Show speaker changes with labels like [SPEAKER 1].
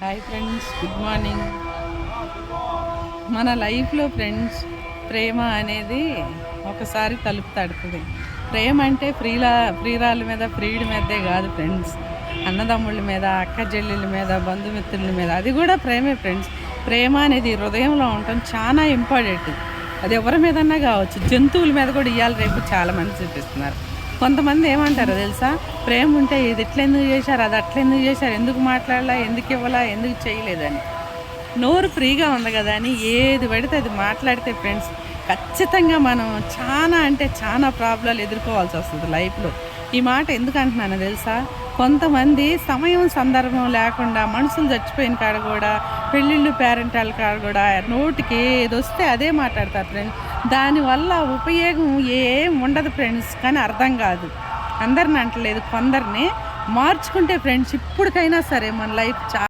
[SPEAKER 1] Hi friends, good morning. మన లైఫ్లో friends ప్రేమ అనేది ఒకసారి తలుపు తడుతుంది. ప్రేమ అంటే ప్రియురాల మీద ఫ్రీడ్ మీదే కాదు ఫ్రెండ్స్, అన్నదమ్ముళ్ళ మీద, అక్క చెల్లెళ్ళ మీద, బంధుమిత్రుల మీద, అది కూడా ప్రేమే ఫ్రెండ్స్. ప్రేమ అనేది హృదయంలో ఉండటం చాలా ఇంపార్టెంట్. అది ఎవరి మీదన్నా కావచ్చు, జంతువుల మీద కూడా ఇవాళ రేపు చాలామంది చూపిస్తున్నారు. కొంతమంది ఏమంటారో తెలుసా, ప్రేమ ఉంటే ఇది ఇట్లెందుకు చేశారు, అది అట్లెందుకు చేశారు, ఎందుకు మాట్లాడలా, ఎందుకు ఇవ్వాలా, ఎందుకు చేయలేదని. నోరు ఫ్రీగా ఉంది కదా అని ఏది పడితే అది మాట్లాడితే ఫ్రెండ్స్ ఖచ్చితంగా మనం చాలా ప్రాబ్లాలు ఎదుర్కోవాల్సి వస్తుంది లైఫ్లో. ఈ మాట ఎందుకు అంటున్నానో తెలుసా, కొంతమంది సమయం సందర్భం లేకుండా మనుషులు చచ్చిపోయిన కాడ కూడా, పెళ్ళిళ్ళు పేరెంటాల కాడ కూడా నోటికి ఏది వస్తే అదే మాట్లాడతారు ఫ్రెండ్స్. దానివల్ల ఉపయోగం ఏం ఉండదు ఫ్రెండ్స్. కానీ అర్థం కాదు, అందరిని అంటలేదు, కొందరిని మార్చుకుంటే ఫ్రెండ్స్ ఇప్పటికైనా సరే మన లైఫ్